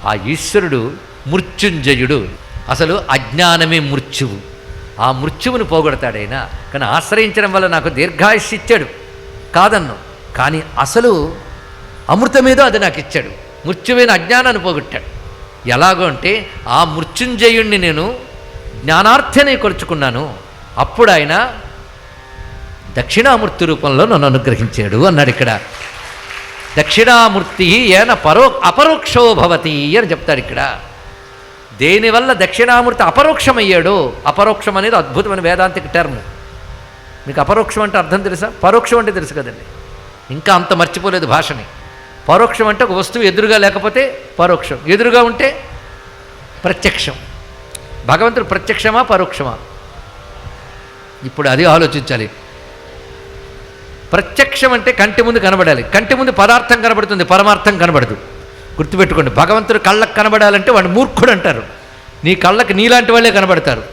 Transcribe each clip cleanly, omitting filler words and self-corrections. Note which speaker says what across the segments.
Speaker 1: ఆ ఈశ్వరుడు మృత్యుంజయుడు. అసలు అజ్ఞానమే మృత్యువు. ఆ మృత్యువును పోగొడతాడైనా. కానీ ఆశ్రయించడం వల్ల నాకు దీర్ఘాయుష్షు ఇచ్చాడు కాదన్ను. కానీ అసలు అమృతమేదో అది నాకు ఇచ్చాడు. మృత్యువైన అజ్ఞానాన్ని పోగొట్టాడు. ఎలాగో అంటే ఆ మృత్యుంజయుణ్ణి నేను జ్ఞానార్థనే కొలుచుకున్నాను. అప్పుడు ఆయన దక్షిణామూర్తి రూపంలో నన్ను అనుగ్రహించాడు అన్నాడు. ఇక్కడ దక్షిణామూర్తి ఏన అపరోక్షో భవతి అని చెప్తాడు. ఇక్కడ దేనివల్ల దక్షిణామూర్తి అపరోక్షమయ్యాడో, అపరోక్షం అనేది అద్భుతమైన వేదాంతిక టర్మ్. మీకు అపరోక్షం అంటే అర్థం తెలుసా? పరోక్షం అంటే తెలుసు కదండి. ఇంకా అంత మర్చిపోలేదు భాషని. పరోక్షం అంటే ఒక వస్తువు ఎదురుగా లేకపోతే పరోక్షం, ఎదురుగా ఉంటే ప్రత్యక్షం. భగవంతుడు ప్రత్యక్షమా పరోక్షమా? ఇప్పుడు అది ఆలోచించాలి. ప్రత్యక్షం అంటే కంటి ముందు కనబడాలి. కంటి ముందు పదార్థం కనబడుతుంది, పరమార్థం కనబడదు. గుర్తుపెట్టుకోండి. భగవంతుడు కళ్ళకు కనబడాలంటే వాడు మూర్ఖుడు అంటారు. నీ కళ్ళకి నీలాంటి వాళ్ళే కనబడతారు,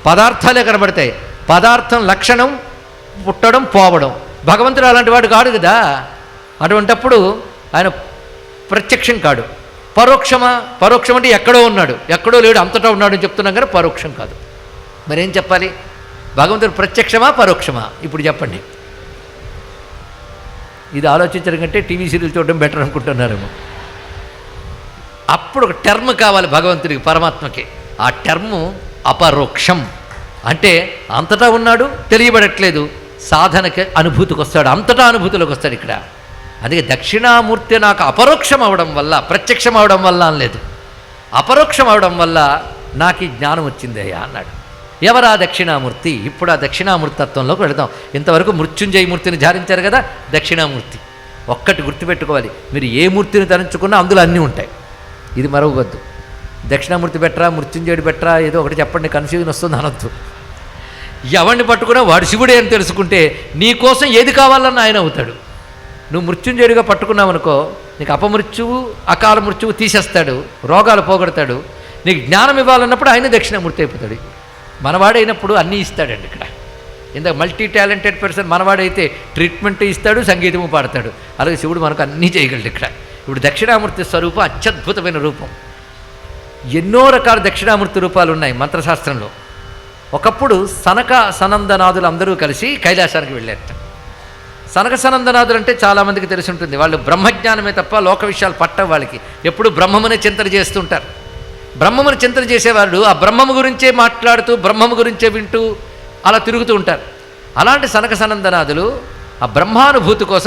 Speaker 1: పదార్థాలే కనబడతాయి. పదార్థం లక్షణం పుట్టడం పోవడం. భగవంతుడు అలాంటి వాడు కాడు కదా. అటువంటప్పుడు ఆయన ప్రత్యక్షం కాడు. పరోక్షమా? పరోక్షం అంటే ఎక్కడో ఉన్నాడు, ఎక్కడో లేడు, అంతటా ఉన్నాడు అని చెప్తున్నాం కానీ పరోక్షం కాదు. మరేం చెప్పాలి? భగవంతుడు ప్రత్యక్షమా పరోక్షమా? ఇప్పుడు చెప్పండి. ఇది ఆలోచించడం కంటే టీవీ సీరియల్ చూడడం బెటర్ అనుకుంటున్నారేమో. అప్పుడు ఒక టర్మ్ కావాలి భగవంతుడికి, పరమాత్మకి. ఆ టర్ము అపరోక్షం. అంటే అంతటా ఉన్నాడు, తెలియబడట్లేదు, సాధనకి అనుభూతికి వస్తాడు, అంతటా అనుభూతిలోకి వస్తాడు. ఇక్కడ అందుకే దక్షిణామూర్తి నాకు అపరోక్షం అవడం వల్ల, ప్రత్యక్షం అవడం వల్ల అనలేదు, అపరోక్షం అవడం వల్ల నాకు ఈ జ్ఞానం వచ్చిందయ్యా అన్నాడు. ఎవరా దక్షిణామూర్తి? ఇప్పుడు ఆ దక్షిణామూర్తి తత్వంలోకి వెళదాం. ఇంతవరకు మృత్యుంజయమూర్తిని ధ్యానించారు కదా. దక్షిణామూర్తి ఒక్కటి గుర్తుపెట్టుకోవాలి. మీరు ఏ మూర్తిని ధరించుకున్నా అందులో అన్నీ ఉంటాయి. ఇది మరవద్దు. దక్షిణామూర్తి బెటరా, మృత్యుంజయుడు బెటరా, ఏదో ఒకటి చెప్పండి, కన్ఫ్యూజన్ వస్తుంది అనొద్దు. ఎవరిని పట్టుకున్నా వాడు శివుడే అని తెలుసుకుంటే నీ కోసం ఏది కావాలన్నా ఆయన అవుతాడు. నువ్వు మృత్యుంజయుడిగా పట్టుకున్నావనుకో, నీకు అపమృత్యువు అకాల మృత్యువు తీసేస్తాడు, రోగాలు పోగొడతాడు. నీకు జ్ఞానం ఇవ్వాలన్నప్పుడు ఆయన దక్షిణామూర్తి అయిపోతాడు. మనవాడైనప్పుడు అన్నీ ఇస్తాడండి. ఇక్కడ ఇంత మల్టీ టాలెంటెడ్ పర్సన్ మనవాడైతే ట్రీట్మెంట్ ఇస్తాడు, సంగీతము పాడతాడు. అలాగే శివుడు మనకు అన్నీ చేయగలడు. ఇక్కడ ఇప్పుడు దక్షిణామూర్తి స్వరూపం అత్యద్భుతమైన రూపం. ఎన్నో రకాల దక్షిణామూర్తి రూపాలు ఉన్నాయి మంత్రశాస్త్రంలో. ఒకప్పుడు సనక సనందనాథులు అందరూ కలిసి కైలాసానికి వెళ్ళారట. సనక సనందనాథులు అంటే చాలామందికి తెలిసి ఉంటుంది. వాళ్ళు బ్రహ్మజ్ఞానమే తప్ప లోక విషయాలు పట్టవు వాళ్ళకి. ఎప్పుడు బ్రహ్మమునే చింతన చేస్తుంటారు. బ్రహ్మమును చింతన చేసేవాళ్ళు ఆ బ్రహ్మము గురించే మాట్లాడుతూ, బ్రహ్మము గురించే వింటూ అలా తిరుగుతూ ఉంటారు. అలాంటి సనక సనందనాథులు ఆ బ్రహ్మానుభూతి కోసం